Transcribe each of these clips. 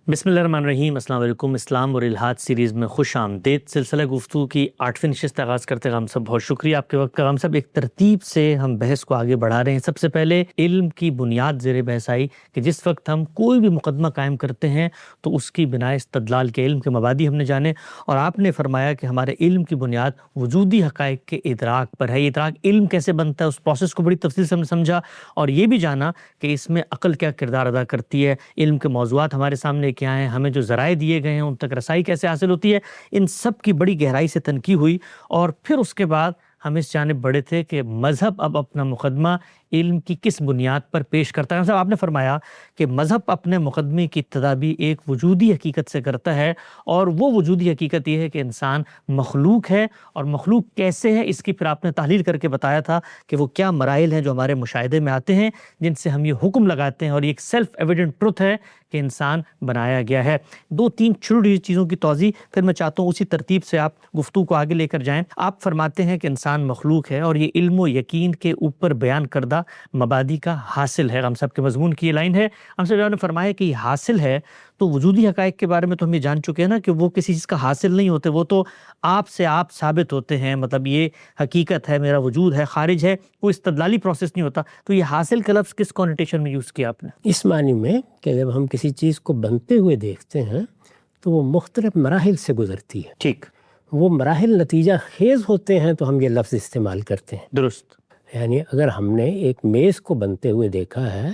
بسم اللہ الرحمن الرحیم۔ السلام علیکم۔ اسلام اور الحاد سیریز میں خوش آمدید۔ سلسلہ گفتگو کی 8ویں نشست آغاز کرتے غام صاحب بہت شکریہ آپ کے وقت کا۔ غام صاحب ایک ترتیب سے ہم بحث کو آگے بڑھا رہے ہیں۔ سب سے پہلے علم کی بنیاد زیر بحث آئی کہ جس وقت ہم کوئی بھی مقدمہ قائم کرتے ہیں تو اس کی بنائے استدلال کے علم کے مبادی ہم نے جانے، اور آپ نے فرمایا کہ ہمارے علم کی بنیاد وجودی حقائق کے ادراک پر ہے۔ یہ ادراک علم کیسے بنتا ہے اس پروسیس کو بڑی تفصیل سے ہم نے سمجھا، اور یہ بھی جانا کہ اس میں عقل کیا کردار ادا کرتی ہے، علم کے موضوعات ہمارے سامنے کیا ہیں، ہمیں جو ذرائع دیے گئے ہیں ان تک رسائی کیسے حاصل ہوتی ہے، ان سب کی بڑی گہرائی سے تنقید ہوئی۔ اور پھر اس کے بعد ہم اس جانب بڑھے تھے کہ مذہب اب اپنا مقدمہ علم کی کس بنیاد پر پیش کرتا ہے۔ صاحب آپ نے فرمایا کہ مذہب اپنے مقدمے کی ابتدا بھی ایک وجودی حقیقت سے کرتا ہے، اور وہ وجودی حقیقت یہ ہے کہ انسان مخلوق ہے، اور مخلوق کیسے ہے اس کی پھر آپ نے تحلیل کر کے بتایا تھا کہ وہ کیا مراحل ہیں جو ہمارے مشاہدے میں آتے ہیں جن سے ہم یہ حکم لگاتے ہیں، اور یہ ایک سیلف ایویڈنٹ ٹروتھ ہے کہ انسان بنایا گیا ہے۔ دو تین چھوٹی چیزوں کی توضیح پھر میں چاہتا ہوں اسی ترتیب سے آپ گفتگو کو آگے لے کر جائیں۔ آپ فرماتے ہیں کہ انسان مخلوق ہے اور یہ علم و یقین کے اوپر بیان کردہ مبادی کا حاصل ہے۔ ہم سب کے مضمون کی یہ لائن ہے۔ ہم سب نے فرمایا کہ یہ حاصل ہے، تو وجودی حقائق کے بارے میں تو ہم یہ جان چکے ہیں نا کہ وہ کسی چیز کا حاصل نہیں ہوتے، وہ تو آپ سے آپ ثابت ہوتے ہیں، مطلب یہ حقیقت ہے، میرا وجود ہے، خارج ہے، کوئی استدلالی پروسیس نہیں ہوتا۔ تو یہ حاصل کا لفظ کس کونوٹیشن میں یوز کیا آپ نے؟ اس معنی میں کہ جب ہم کسی چیز کو بنتے ہوئے دیکھتے ہیں تو وہ مختلف مراحل سے گزرتی ہے۔ ٹھیک، وہ مراحل نتیجہ خیز ہوتے ہیں تو ہم یہ لفظ استعمال کرتے ہیں۔ درست۔ یعنی اگر ہم نے ایک میز کو بنتے ہوئے دیکھا ہے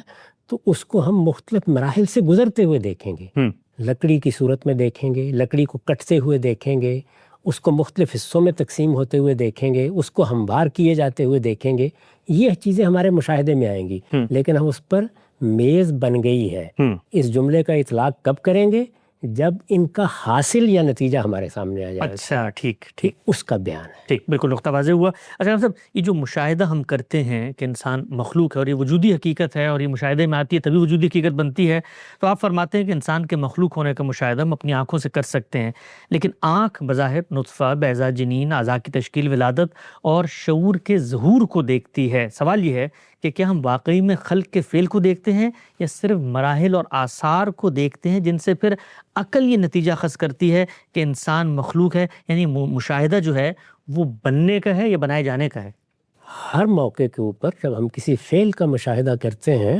تو اس کو ہم مختلف مراحل سے گزرتے ہوئے دیکھیں گے۔ لکڑی کی صورت میں دیکھیں گے، لکڑی کو کٹتے ہوئے دیکھیں گے، اس کو مختلف حصوں میں تقسیم ہوتے ہوئے دیکھیں گے، اس کو ہموار کیے جاتے ہوئے دیکھیں گے۔ یہ چیزیں ہمارے مشاہدے میں آئیں گی، لیکن ہم اس پر میز بن گئی ہے اس جملے کا اطلاق کب کریں گے؟ جب ان کا حاصل یا نتیجہ ہمارے سامنے آ جائے۔ اچھا، ٹھیک، اس کا بیان ہے۔ ٹھیک، بالکل نقطہ واضح ہوا۔ اچھا صاحب، یہ جو مشاہدہ ہم کرتے ہیں کہ انسان مخلوق ہے اور یہ وجودی حقیقت ہے اور یہ مشاہدے میں آتی ہے تبھی وجودی حقیقت بنتی ہے، تو آپ فرماتے ہیں کہ انسان کے مخلوق ہونے کا مشاہدہ ہم اپنی آنکھوں سے کر سکتے ہیں، لیکن آنکھ بظاہر نطفہ، بیضہ جنین، اعضاء کی تشکیل، ولادت اور شعور کے ظہور کو دیکھتی ہے۔ سوال یہ ہے کہ کیا ہم واقعی میں خلق کے فعل کو دیکھتے ہیں یا صرف مراحل اور آثار کو دیکھتے ہیں جن سے پھر عقل یہ نتیجہ اخذ کرتی ہے کہ انسان مخلوق ہے؟ یعنی مشاہدہ جو ہے وہ بننے کا ہے یا بنائے جانے کا ہے؟ ہر موقع کے اوپر جب ہم کسی فعل کا مشاہدہ کرتے ہیں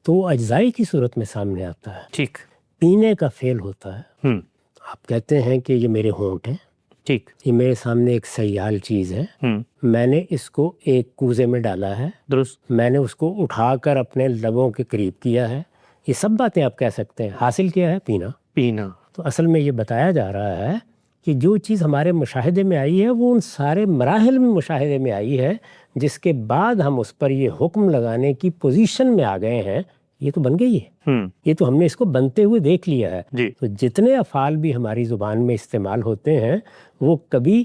تو وہ اجزائی کی صورت میں سامنے آتا ہے۔ ٹھیک، پینے کا فعل ہوتا ہے۔ آپ کہتے ہیں کہ یہ میرے ہونٹ ہیں، ٹھیک، یہ میرے سامنے ایک سیال چیز ہے، میں نے اس کو ایک کوزے میں ڈالا ہے، درست، میں نے اس کو اٹھا کر اپنے لبوں کے قریب کیا ہے، یہ سب باتیں آپ کہہ سکتے ہیں۔ حاصل کیا ہے؟ پینا۔ تو اصل میں یہ بتایا جا رہا ہے کہ جو چیز ہمارے مشاہدے میں آئی ہے وہ ان سارے مراحل میں مشاہدے میں آئی ہے، جس کے بعد ہم اس پر یہ حکم لگانے کی پوزیشن میں آ گئے ہیں، یہ تو بن گئی ہے، یہ تو ہم نے اس کو بنتے ہوئے دیکھ لیا ہے۔ تو جتنے افعال بھی ہماری زبان میں استعمال ہوتے ہیں وہ کبھی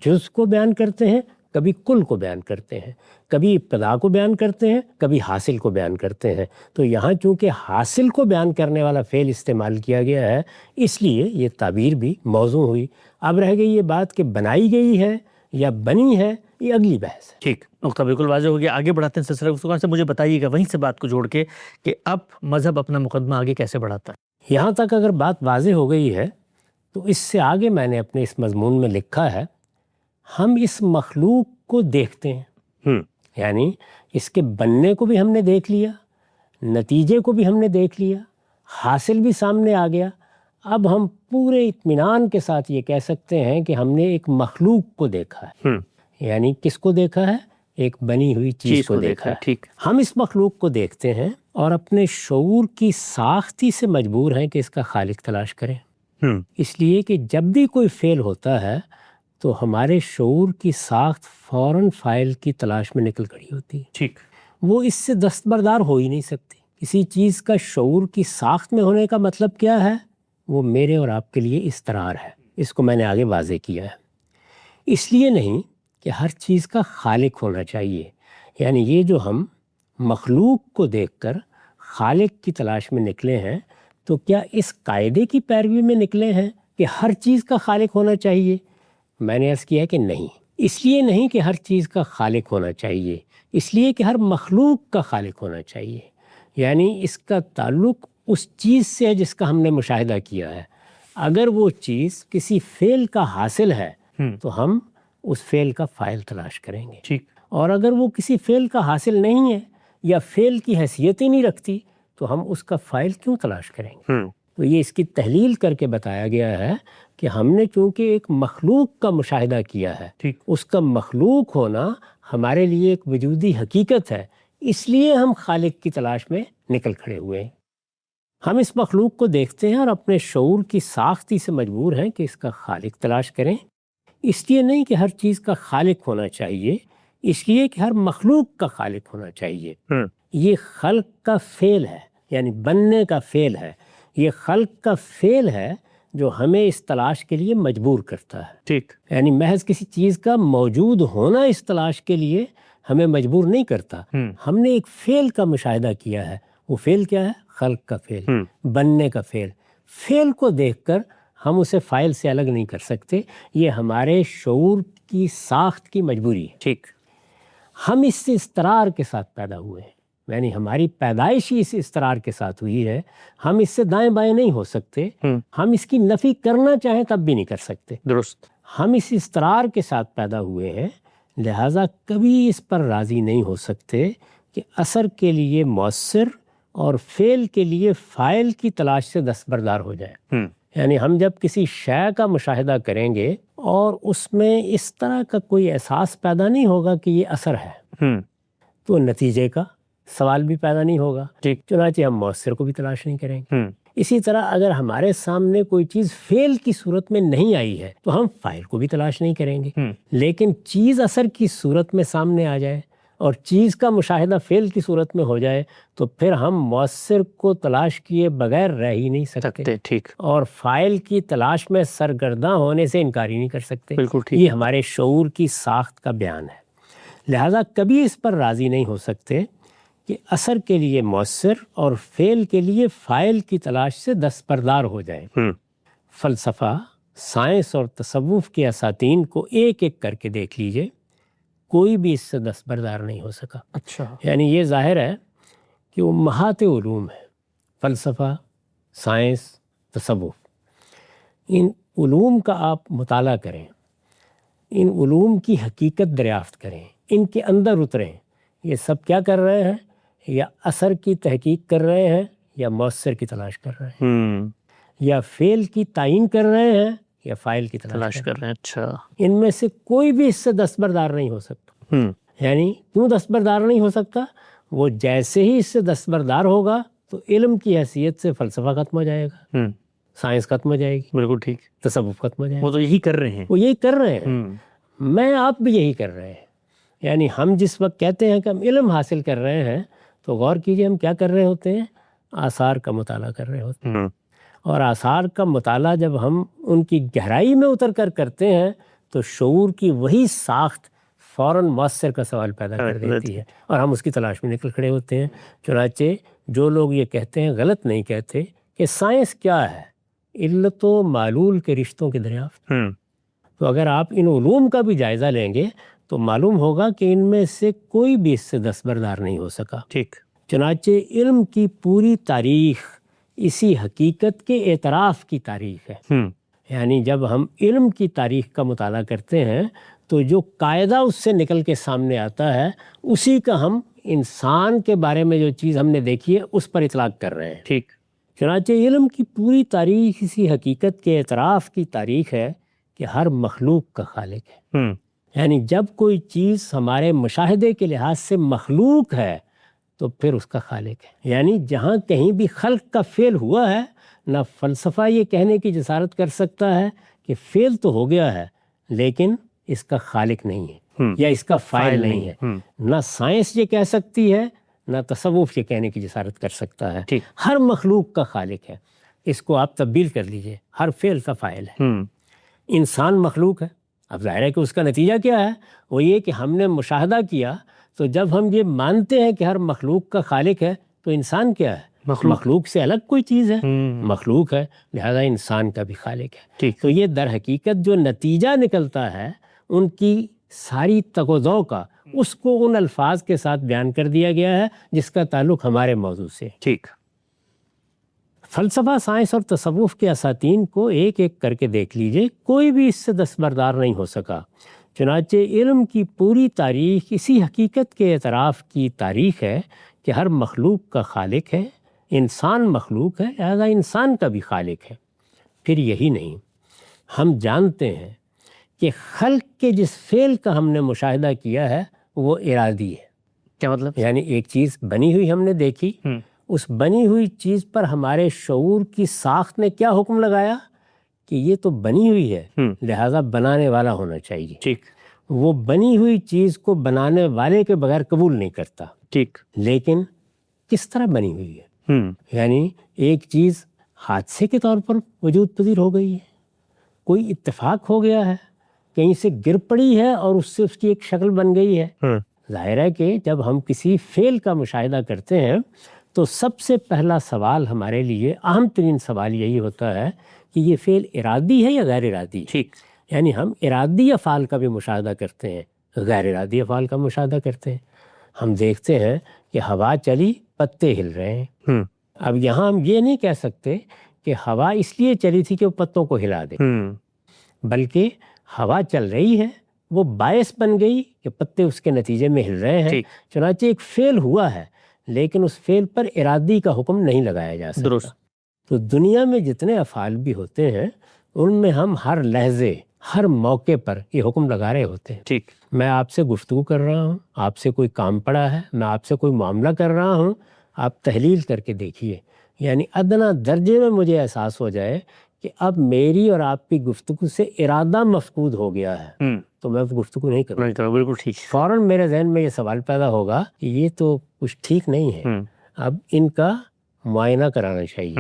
جز کو بیان کرتے ہیں، کبھی کل کو بیان کرتے ہیں، کبھی ابتدا کو بیان کرتے ہیں، کبھی حاصل کو بیان کرتے ہیں۔ تو یہاں چونکہ حاصل کو بیان کرنے والا فعل استعمال کیا گیا ہے، اس لیے یہ تعبیر بھی موضوع ہوئی۔ اب رہ گئی یہ بات کہ بنائی گئی ہے یا بنی ہے، یہ اگلی بحث ہے۔ ٹھیک، نقطہ بالکل واضح ہو گیا۔ آگے بڑھاتے ہیں سلسلہ گفتگو سے، مجھے بتائیے گا وہیں سے بات کو جوڑ کے کہ اب مذہب اپنا مقدمہ آگے کیسے بڑھاتا ہے؟ یہاں تک اگر بات واضح ہو گئی ہے تو اس سے آگے میں نے اپنے اس مضمون میں لکھا ہے، ہم اس مخلوق کو دیکھتے ہیں، یعنی اس کے بننے کو بھی ہم نے دیکھ لیا، نتیجے کو بھی ہم نے دیکھ لیا، حاصل بھی سامنے آ گیا۔ اب ہم پورے اطمینان کے ساتھ یہ کہہ سکتے ہیں کہ ہم نے ایک مخلوق کو دیکھا ہے۔ یعنی کس کو دیکھا ہے؟ ایک بنی ہوئی چیز کو دیکھا ہے۔ ٹھیک، ہم اس مخلوق کو دیکھتے ہیں اور اپنے شعور کی ساختی سے مجبور ہیں کہ اس کا خالق تلاش کریں، اس لیے کہ جب بھی کوئی فعل ہوتا ہے تو ہمارے شعور کی ساخت فوراً فاعل کی تلاش میں نکل کھڑی ہوتی ہے۔ ٹھیک، وہ اس سے دستبردار ہو ہی نہیں سکتی۔ کسی چیز کا شعور کی ساخت میں ہونے کا مطلب کیا ہے؟ وہ میرے اور آپ کے لیے استقرار ہے۔ اس کو میں نے آگے واضح کیا ہے۔ اس لیے نہیں کہ ہر چیز کا خالق ہونا چاہیے، یعنی یہ جو ہم مخلوق کو دیکھ کر خالق کی تلاش میں نکلے ہیں تو کیا اس قاعدے کی پیروی میں نکلے ہیں کہ ہر چیز کا خالق ہونا چاہیے؟ میں نے عرض کیا کہ نہیں، اس لیے نہیں کہ ہر چیز کا خالق ہونا چاہیے، اس لیے کہ ہر مخلوق کا خالق ہونا چاہیے۔ یعنی اس کا تعلق اس چیز سے ہے جس کا ہم نے مشاہدہ کیا ہے. اگر وہ چیز کسی فعل کا حاصل ہے تو ہم اس فعل کا فاعل تلاش کریں گے. ٹھیک. اور اگر وہ کسی فعل کا حاصل نہیں ہے یا فعل کی حیثیت ہی نہیں رکھتی تو ہم اس کا فاعل کیوں تلاش کریں گے؟ تو یہ اس کی تحلیل کر کے بتایا گیا ہے کہ ہم نے چونکہ ایک مخلوق کا مشاہدہ کیا ہے، ٹھیک. اس کا مخلوق ہونا ہمارے لیے ایک وجودی حقیقت ہے، اس لیے ہم خالق کی تلاش میں نکل کھڑے ہوئے ہیں. ہم اس مخلوق کو دیکھتے ہیں اور اپنے شعور کی ساختی سے مجبور ہیں کہ اس کا خالق تلاش کریں. اس لیے نہیں کہ ہر چیز کا خالق ہونا چاہیے، اس لیے کہ ہر مخلوق کا خالق ہونا چاہیے. یہ خلق کا فعل ہے، یعنی بننے کا فعل ہے. یہ خلق کا فعل ہے جو ہمیں اس تلاش کے لیے مجبور کرتا ہے. ٹھیک. یعنی محض کسی چیز کا موجود ہونا اس تلاش کے لیے ہمیں مجبور نہیں کرتا. ہم نے ایک فعل کا مشاہدہ کیا ہے. وہ فعل کیا ہے؟ خلق کا فعل، بننے کا فعل. فعل کو دیکھ کر ہم اسے فاعل سے الگ نہیں کر سکتے. یہ ہمارے شعور کی ساخت کی مجبوری ہے. ٹھیک. ہم اس سے استقرار کے ساتھ پیدا ہوئے ہیں، یعنی ہماری پیدائش ہی اس استقرار کے ساتھ ہوئی ہے. ہم اس سے دائیں بائیں نہیں ہو سکتے. ہم اس کی نفی کرنا چاہیں تب بھی نہیں کر سکتے. درست. ہم اس استقرار کے ساتھ پیدا ہوئے ہیں، لہٰذا کبھی اس پر راضی نہیں ہو سکتے کہ اثر کے لیے مؤثر اور فعل کے لیے فاعل کی تلاش سے دستبردار ہو جائے. یعنی ہم جب کسی شے کا مشاہدہ کریں گے اور اس میں اس طرح کا کوئی احساس پیدا نہیں ہوگا کہ یہ اثر ہے، تو نتیجے کا سوال بھی پیدا نہیں ہوگا. چنانچہ ہم مؤثر کو بھی تلاش نہیں کریں گے. اسی طرح اگر ہمارے سامنے کوئی چیز فعل کی صورت میں نہیں آئی ہے تو ہم فاعل کو بھی تلاش نہیں کریں گے. لیکن چیز اثر کی صورت میں سامنے آ جائے اور چیز کا مشاہدہ فعل کی صورت میں ہو جائے تو پھر ہم مؤثر کو تلاش کیے بغیر رہ ہی نہیں سکتے. ٹھیک. اور فاعل کی تلاش میں سرگرداں ہونے سے انکار ہی نہیں کر سکتے. بالکل ٹھیک. یہ ہمارے شعور کی ساخت کا بیان ہے. لہٰذا کبھی اس پر راضی نہیں ہو سکتے کہ اثر کے لیے مؤثر اور فعل کے لیے فاعل کی تلاش سے دستبردار ہو جائیں. فلسفہ، سائنس اور تصوف کے اساتین کو ایک ایک کر کے دیکھ لیجئے، کوئی بھی اس سے دستبردار نہیں ہو سکا. اچھا. یعنی یہ ظاہر ہے کہ امہات علوم ہے، فلسفہ، سائنس، تصوف. ان علوم کا آپ مطالعہ کریں، ان علوم کی حقیقت دریافت کریں، ان کے اندر اتریں. یہ سب کیا کر رہے ہیں؟ یا اثر کی تحقیق کر رہے ہیں، یا مؤثر کی تلاش کر رہے ہیں، یا فعل کی تعین کر رہے ہیں، یا فاعل کی تلاش کر رہے ہیں. اچھا. ان میں سے کوئی بھی اس سے دستبردار نہیں ہو سکتا. یعنی کیوں دستبردار نہیں ہو سکتا؟ وہ جیسے ہی اس سے دستبردار ہوگا تو علم کی حیثیت سے فلسفہ ختم ہو جائے گا، سائنس ختم ہو جائے گی. بالکل ٹھیک. تصوف ختم ہو جائے گا. وہ تو یہی کر رہے ہیں. وہ یہی کر رہے ہیں. میں آپ بھی یہی کر رہے ہیں. یعنی ہم جس وقت کہتے ہیں کہ ہم علم حاصل کر رہے ہیں تو غور کیجئے ہم کیا کر رہے ہوتے ہیں؟ آثار کا مطالعہ کر رہے ہوتے ہیں. اور آثار کا مطالعہ جب ہم ان کی گہرائی میں اتر کر کرتے ہیں تو شعور کی وہی ساخت فوراً مؤثر کا سوال پیدا کر دیتی ہے اور ہم اس کی تلاش میں نکل کھڑے ہوتے ہیں. چنانچہ جو لوگ یہ کہتے ہیں غلط نہیں کہتے کہ سائنس کیا ہے؟ علت و معلول کے رشتوں کی دریافت. تو اگر آپ ان علوم کا بھی جائزہ لیں گے تو معلوم ہوگا کہ ان میں سے کوئی بھی اس سے دستبردار نہیں ہو سکا. ٹھیک. چنانچہ علم کی پوری تاریخ اسی حقیقت کے اعتراف کی تاریخ ہے. یعنی جب ہم علم کی تاریخ کا مطالعہ کرتے ہیں تو جو قاعدہ اس سے نکل کے سامنے آتا ہے اسی کا ہم انسان کے بارے میں جو چیز ہم نے دیکھی ہے اس پر اطلاق کر رہے ہیں. ٹھیک. چنانچہ علم کی پوری تاریخ اسی حقیقت کے اعتراف کی تاریخ ہے کہ ہر مخلوق کا خالق ہے. یعنی جب کوئی چیز ہمارے مشاہدے کے لحاظ سے مخلوق ہے تو پھر اس کا خالق ہے. یعنی جہاں کہیں بھی خلق کا فعل ہوا ہے نہ فلسفہ یہ کہنے کی جسارت کر سکتا ہے کہ فعل تو ہو گیا ہے لیکن اس کا خالق نہیں ہے یا اس کا فاعل نہیں ہے. نہ سائنس یہ کہہ سکتی ہے نہ تصوف یہ کہنے کی جسارت کر سکتا ہے. ہر مخلوق کا خالق ہے. اس کو آپ تبدیل کر لیجئے، ہر فعل کا فاعل ہے. انسان مخلوق ہے. اب ظاہر ہے کہ اس کا نتیجہ کیا ہے؟ وہ یہ کہ ہم نے مشاہدہ کیا تو جب ہم یہ مانتے ہیں کہ ہر مخلوق کا خالق ہے تو انسان کیا ہے؟ مخلوق سے الگ کوئی چیز ہے، مخلوق ہے، لہذا انسان کا بھی خالق ہے. تو یہ در حقیقت جو نتیجہ نکلتا ہے ان کی ساری تگ و دو کا، اس کو ان الفاظ کے ساتھ بیان کر دیا گیا ہے جس کا تعلق ہمارے موضوع سے. ٹھیک. فلسفہ، سائنس اور تصوف کے اساتین کو ایک ایک کر کے دیکھ لیجئے، کوئی بھی اس سے دستبردار نہیں ہو سکا۔ چنانچہ علم کی پوری تاریخ اسی حقیقت کے اعتراف کی تاریخ ہے کہ ہر مخلوق کا خالق ہے، انسان مخلوق ہے، لہذا انسان کا بھی خالق ہے۔ پھر یہی نہیں، ہم جانتے ہیں کہ خلق کے جس فعل کا ہم نے مشاہدہ کیا ہے وہ ارادی ہے۔ کیا مطلب؟ یعنی ایک چیز بنی ہوئی ہم نے دیکھی، اس بنی ہوئی چیز پر ہمارے شعور کی ساخت نے کیا حکم لگایا کہ یہ تو بنی ہوئی ہے، لہذا بنانے والا ہونا چاہیے۔ ٹھیک۔ وہ بنی ہوئی چیز کو بنانے والے کے بغیر قبول نہیں کرتا۔ ٹھیک۔ لیکن کس طرح بنی ہوئی ہے؟ یعنی ایک چیز حادثے کے طور پر وجود پذیر ہو گئی ہے، کوئی اتفاق ہو گیا ہے، کہیں سے گر پڑی ہے اور اس سے اس کی ایک شکل بن گئی ہے۔ ظاہر ہے کہ جب ہم کسی فعل کا مشاہدہ کرتے ہیں تو سب سے پہلا سوال ہمارے لیے، اہم ترین سوال یہی ہوتا ہے کہ یہ فعل ارادی ہے یا غیر ارادی ہے۔ ٹھیک۔ یعنی ہم ارادی افعال کا بھی مشاہدہ کرتے ہیں، غیر ارادی افعال کا مشاہدہ کرتے ہیں۔ ہم دیکھتے ہیں کہ ہوا چلی، پتے ہل رہے ہیں۔ اب یہاں ہم یہ نہیں کہہ سکتے کہ ہوا اس لیے چلی تھی کہ وہ پتوں کو ہلا دے، بلکہ ہوا چل رہی ہے، وہ باعث بن گئی کہ پتے اس کے نتیجے میں ہل رہے ہیں۔ چنانچہ ایک فعل ہوا ہے، لیکن اس فعل پر ارادی کا حکم نہیں لگایا جا سکتا۔ درست۔ تو دنیا میں جتنے افعال بھی ہوتے ہیں ان میں ہم ہر لحظے، ہر موقع پر یہ حکم لگا رہے ہوتے ہیں۔ ٹھیک۔ میں آپ سے گفتگو کر رہا ہوں، آپ سے کوئی کام پڑا ہے، میں آپ سے کوئی معاملہ کر رہا ہوں، آپ تحلیل کر کے دیکھیے، یعنی ادنیٰ درجے میں مجھے احساس ہو جائے کہ اب میری اور آپ کی گفتگو سے ارادہ مفقود ہو گیا ہے تو میں گفتگو نہیں کروں گا۔ بالکل ٹھیک۔ فوراً میرے ذہن میں یہ سوال پیدا ہوگا کہ یہ تو کچھ ٹھیک نہیں ہے، اب ان کا معائنہ کرانا چاہیے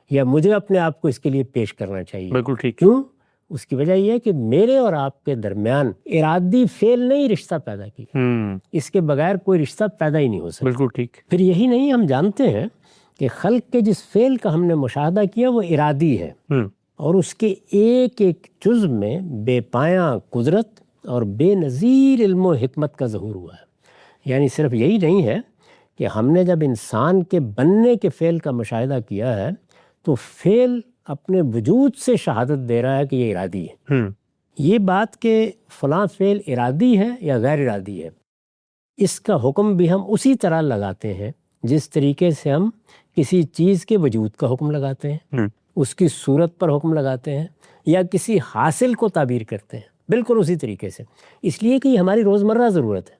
یا مجھے اپنے آپ کو اس کے لیے پیش کرنا چاہیے۔ بالکل ٹھیک۔ کیوں؟ اس کی وجہ یہ ہے کہ میرے اور آپ کے درمیان ارادی فعل نے ہی رشتہ پیدا کیا، اس کے بغیر کوئی رشتہ پیدا ہی نہیں ہو سکتا۔ بالکل ٹھیک۔ پھر یہی نہیں، ہم جانتے ہیں کہ خلق کے جس فعل کا ہم نے مشاہدہ کیا وہ ارادی ہے، اور اس کے ایک ایک جزء میں بے پایاں قدرت اور بے نظیر علم و حکمت کا ظہور ہوا ہے۔ یعنی صرف یہی نہیں ہے کہ ہم نے جب انسان کے بننے کے فعل کا مشاہدہ کیا ہے تو فعل اپنے وجود سے شہادت دے رہا ہے کہ یہ ارادی ہے۔ یہ بات کہ فلاں فعل ارادی ہے یا غیر ارادی ہے، اس کا حکم بھی ہم اسی طرح لگاتے ہیں جس طریقے سے ہم کسی چیز کے وجود کا حکم لگاتے ہیں، اس کی صورت پر حکم لگاتے ہیں، یا کسی حاصل کو تعبیر کرتے ہیں، بالکل اسی طریقے سے، اس لیے کہ یہ ہماری روزمرہ ضرورت ہے۔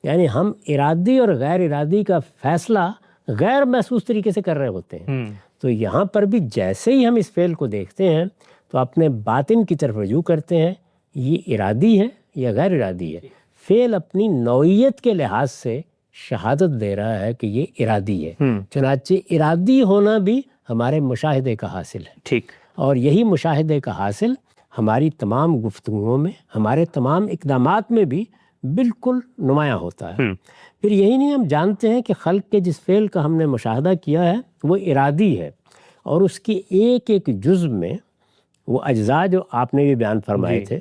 یعنی ہم ارادی اور غیر ارادی کا فیصلہ غیر محسوس طریقے سے کر رہے ہوتے ہیں۔ تو یہاں پر بھی جیسے ہی ہم اس فعل کو دیکھتے ہیں تو اپنے باطن کی طرف رجوع کرتے ہیں، یہ ارادی ہے یا غیر ارادی ہے۔ فعل اپنی نوعیت کے لحاظ سے شہادت دے رہا ہے کہ یہ ارادی ہے، چنانچہ ارادی ہونا بھی ہمارے مشاہدے کا حاصل ہے۔ ٹھیک۔ اور یہی مشاہدے کا حاصل ہماری تمام گفتگوؤں میں، ہمارے تمام اقدامات میں بھی بالکل نمایاں ہوتا ہے۔ پھر یہی نہیں، ہم جانتے ہیں کہ خلق کے جس فعل کا ہم نے مشاہدہ کیا ہے وہ ارادی ہے، اور اس کے ایک ایک جزء میں، وہ اجزاء جو آپ نے بھی بیان فرمائے تھے،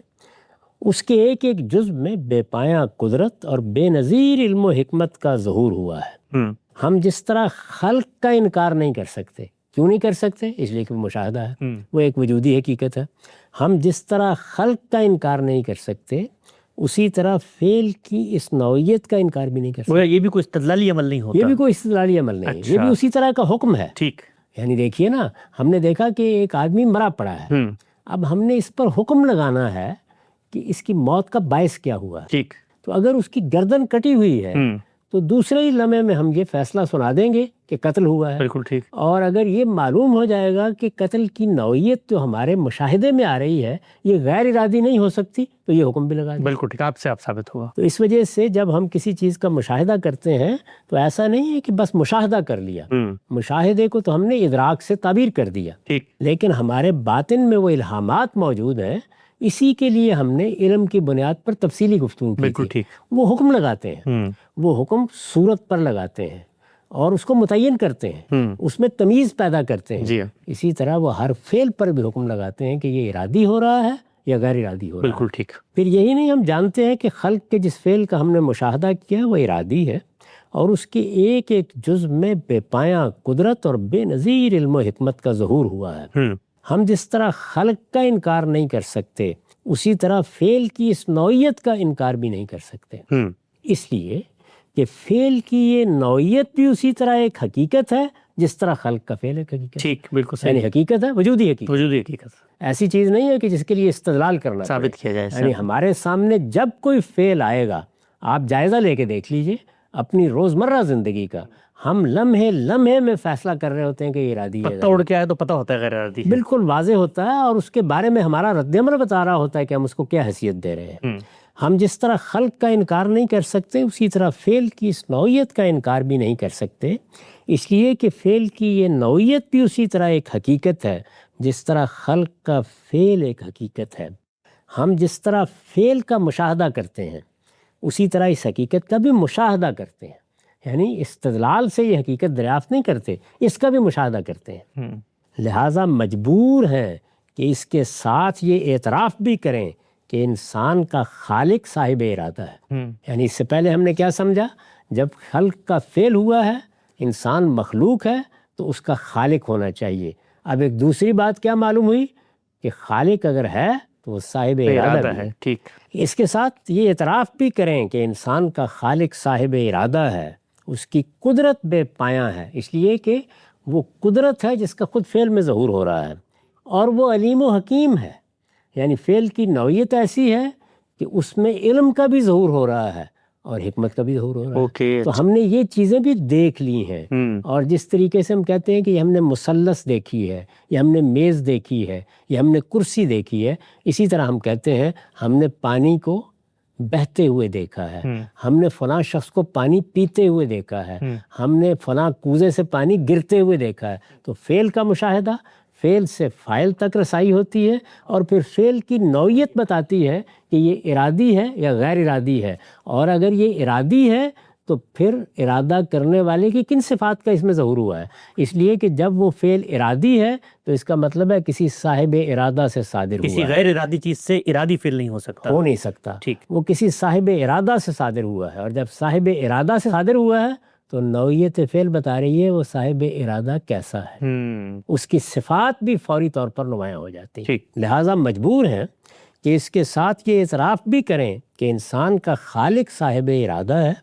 اس کے ایک ایک جزء میں بے پایاں قدرت اور بے نظیر علم و حکمت کا ظہور ہوا ہے۔ ہم جس طرح خلق کا انکار نہیں کر سکتے، کیوں نہیں کر سکتے؟ اس لیے کہ وہ مشاہدہ ہے، وہ ایک وجودی حقیقت ہے۔ ہم جس طرح خلق کا انکار نہیں کر سکتے، اسی طرح فعل کی اس نوعیت کا انکار بھی نہیں کر سکتے۔ یہ بھی کوئی استدلالی عمل نہیں ہوتا، یہ بھی کوئی استدلالی عمل نہیں ہے، یہ بھی اسی طرح کا حکم ہے۔ ٹھیک۔ یعنی دیکھیے نا، ہم نے دیکھا کہ ایک آدمی مرا پڑا ہے، اب ہم نے اس پر حکم لگانا ہے کہ اس کی موت کا باعث کیا ہوا ہے۔ ٹھیک۔ تو اگر اس کی گردن کٹی ہوئی ہے تو دوسرے ہی لمحے میں ہم یہ فیصلہ سنا دیں گے کہ قتل ہوا ہے۔ بالکل ٹھیک۔ اور اگر یہ معلوم ہو جائے گا کہ قتل کی نوعیت جو ہمارے مشاہدے میں آ رہی ہے یہ غیر ارادی نہیں ہو سکتی تو یہ حکم بھی لگا دیں۔ بالکل ٹھیک، آپ سے آپ ثابت ہوا۔ تو اس وجہ سے جب ہم کسی چیز کا مشاہدہ کرتے ہیں تو ایسا نہیں ہے کہ بس مشاہدہ کر لیا، مشاہدے کو تو ہم نے ادراک سے تعبیر کر دیا، ٹھیک، لیکن ہمارے باطن میں وہ الہامات موجود ہیں، اسی کے لیے ہم نے علم کی بنیاد پر تفصیلی گفتگو کی بالکل تھی۔ ٹھیک۔ وہ حکم لگاتے ہیں، وہ حکم صورت پر لگاتے ہیں اور اس کو متعین کرتے ہیں، اس میں تمیز پیدا کرتے ہیں۔ جی، اسی طرح وہ ہر فعل پر بھی حکم لگاتے ہیں کہ یہ ارادی ہو رہا ہے یا غیر ارادی ہو رہا ہے۔ بالکل ٹھیک۔ پھر یہی نہیں، ہم جانتے ہیں کہ خلق کے جس فعل کا ہم نے مشاہدہ کیا وہ ارادی ہے، اور اس کے ایک ایک جز میں بے پایاں قدرت اور بے نظیر علم و حکمت کا ظہور ہوا ہے۔ ہم جس طرح خلق کا انکار نہیں کر سکتے، اسی طرح فعل کی اس نوعیت کا انکار بھی نہیں کر سکتے، اس لیے کہ فعل کی یہ نوعیت بھی اسی طرح ایک حقیقت ہے جس طرح خلق کا فعل ایک حقیقت۔ ٹھیک، بالکل صحیح، یعنی حقیقت ہے، وجودی حقیقت، وجودی حقیقت، ایسی چیز نہیں ہے کہ جس کے لیے استدلال کرنا ثابت کیا جائے۔ یعنی ہمارے سامنے جب کوئی فعل آئے گا، آپ جائزہ لے کے دیکھ لیجئے اپنی روزمرہ زندگی کا، ہم لمحے لمحے میں فیصلہ کر رہے ہوتے ہیں کہ یہ ارادی ہے، پتہ اڑ کے آئے تو پتہ ہوتا ہے غیر ارادی ہے، بالکل واضح ہوتا ہے، اور اس کے بارے میں ہمارا رد عمل بتا رہا ہوتا ہے کہ ہم اس کو کیا حیثیت دے رہے ہیں۔ ہم جس طرح خلق کا انکار نہیں کر سکتے، اسی طرح فعل کی اس نوعیت کا انکار بھی نہیں کر سکتے، اس لیے کہ فعل کی یہ نوعیت بھی اسی طرح ایک حقیقت ہے جس طرح خلق کا فعل ایک حقیقت ہے۔ ہم جس طرح فعل کا مشاہدہ کرتے ہیں اسی طرح اس حقیقت کا بھی مشاہدہ کرتے ہیں، یعنی استدلال سے یہ حقیقت دریافت نہیں کرتے، اس کا بھی مشاہدہ کرتے ہیں، لہٰذا مجبور ہیں کہ اس کے ساتھ یہ اعتراف بھی کریں کہ انسان کا خالق صاحب ارادہ ہے۔ یعنی اس سے پہلے ہم نے کیا سمجھا؟ جب خلق کا فعل ہوا ہے، انسان مخلوق ہے، تو اس کا خالق ہونا چاہیے۔ اب ایک دوسری بات کیا معلوم ہوئی کہ خالق اگر ہے تو وہ صاحب ارادہ ہے۔ ٹھیک، اس کے ساتھ یہ اعتراف بھی کریں کہ انسان کا خالق صاحب ارادہ ہے، اس کی قدرت بے پایاں ہے، اس لیے کہ وہ قدرت ہے جس کا خود فعل میں ظہور ہو رہا ہے، اور وہ علیم و حکیم ہے، یعنی فعل کی نوعیت ایسی ہے کہ اس میں علم کا بھی ظہور ہو رہا ہے اور حکمت کا بھی ظہور ہو رہا ہے۔ تو ہم نے یہ چیزیں بھی دیکھ لی ہیں، اور جس طریقے سے ہم کہتے ہیں کہ یہ ہم نے مثلث دیکھی ہے، یہ ہم نے میز دیکھی ہے، یہ ہم نے کرسی دیکھی ہے، اسی طرح ہم کہتے ہیں ہم نے پانی کو بہتے ہوئے دیکھا ہے، ہم نے فلاں شخص کو پانی پیتے ہوئے دیکھا ہے، ہم نے فلاں کوزے سے پانی گرتے ہوئے دیکھا ہے۔ تو فعل کا مشاہدہ، فعل سے فاعل تک رسائی ہوتی ہے، اور پھر فعل کی نوعیت بتاتی ہے کہ یہ ارادی ہے یا غیر ارادی ہے، اور اگر یہ ارادی ہے تو پھر ارادہ کرنے والے کی کن صفات کا اس میں ظہور ہوا ہے، اس لیے کہ جب وہ فعل ارادی ہے تو اس کا مطلب ہے کسی صاحب ارادہ سے صادر ہوا ہے، کسی غیر ارادی چیز سے ارادی فعل نہیں ہو نہیں سکتا، ٹھیک، وہ کسی صاحب ارادہ سے صادر ہوا ہے، اور جب صاحب ارادہ سے صادر ہوا ہے تو نوعیت فعل بتا رہی ہے وہ صاحب ارادہ کیسا ہے، اس کی صفات بھی فوری طور پر نمایاں ہو جاتی ہیں۔ لہٰذا مجبور ہیں کہ اس کے ساتھ یہ اعتراف بھی کریں کہ انسان کا خالق صاحب ارادہ ہے،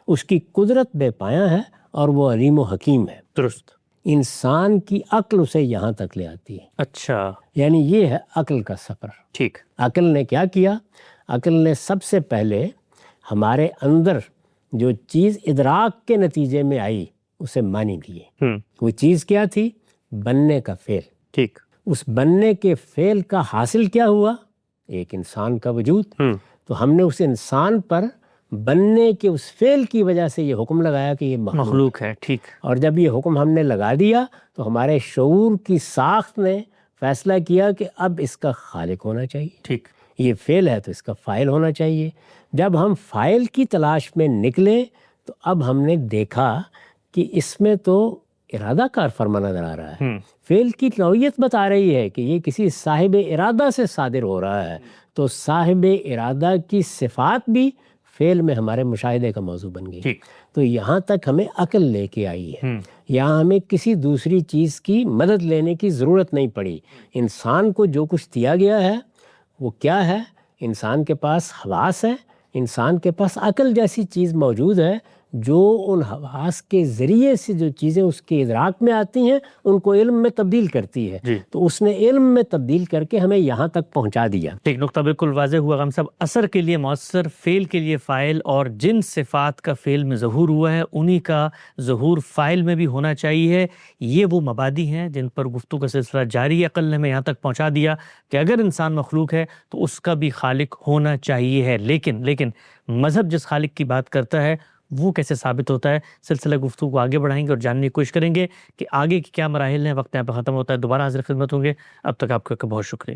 اس کی قدرت بے پایاں ہے، اور وہ علیم و حکیم ہے۔ درست، انسان کی عقل اسے یہاں تک لے آتی ہے، اچھا، یعنی یہ ہے عقل کا سفر۔ ٹھیک، عقل نے کیا کیا؟ عقل نے سب سے پہلے ہمارے اندر جو چیز ادراک کے نتیجے میں آئی اسے مانی لیے۔ وہ چیز کیا تھی؟ بننے کا فعل۔ ٹھیک، اس بننے کے فعل کا حاصل کیا ہوا؟ ایک انسان کا وجود۔ تو ہم نے اس انسان پر بننے کے اس فعل کی وجہ سے یہ حکم لگایا کہ یہ مخلوق ہے، ٹھیک، اور جب یہ حکم ہم نے لگا دیا تو ہمارے شعور کی ساخت نے فیصلہ کیا کہ اب اس کا خالق ہونا چاہیے، ٹھیک، یہ فعل ہے تو اس کا فاعل ہونا چاہیے۔ جب ہم فاعل کی تلاش میں نکلے تو اب ہم نے دیکھا کہ اس میں تو ارادہ کار فرما نظر آ رہا ہے، فعل کی نوعیت بتا رہی ہے کہ یہ کسی صاحب ارادہ سے صادر ہو رہا ہے، تو صاحب ارادہ کی صفات بھی فعل میں ہمارے مشاہدے کا موضوع بن گئی۔ تو یہاں تک ہمیں عقل لے کے آئی ہے، یہاں ہمیں کسی دوسری چیز کی مدد لینے کی ضرورت نہیں پڑی۔ انسان کو جو کچھ دیا گیا ہے وہ کیا ہے؟ انسان کے پاس حواس ہے، انسان کے پاس عقل جیسی چیز موجود ہے جو ان حواس کے ذریعے سے جو چیزیں اس کے ادراک میں آتی ہیں ان کو علم میں تبدیل کرتی ہے۔ تو اس نے علم میں تبدیل کر کے ہمیں یہاں تک پہنچا دیا۔ ایک نقطہ بالکل واضح ہوا غم صاحب، اثر کے لیے مؤثر، فعل کے لیے فاعل، اور جن صفات کا فعل میں ظہور ہوا ہے انہی کا ظہور فاعل میں بھی ہونا چاہیے۔ یہ وہ مبادی ہیں جن پر گفتگو کا سلسلہ جاری ہے۔ عقل نے ہمیں یہاں تک پہنچا دیا کہ اگر انسان مخلوق ہے تو اس کا بھی خالق ہونا چاہیے ہے، لیکن مذہب جس خالق کی بات کرتا ہے وہ کیسے ثابت ہوتا ہے؟ سلسلہ گفتگو کو آگے بڑھائیں گے اور جاننے کی کوشش کریں گے کہ آگے کی کیا مراحل ہیں۔ وقت یہاں پہ ختم ہوتا ہے، دوبارہ حاضر خدمت ہوں گے، اب تک آپ کا بہت شکریہ۔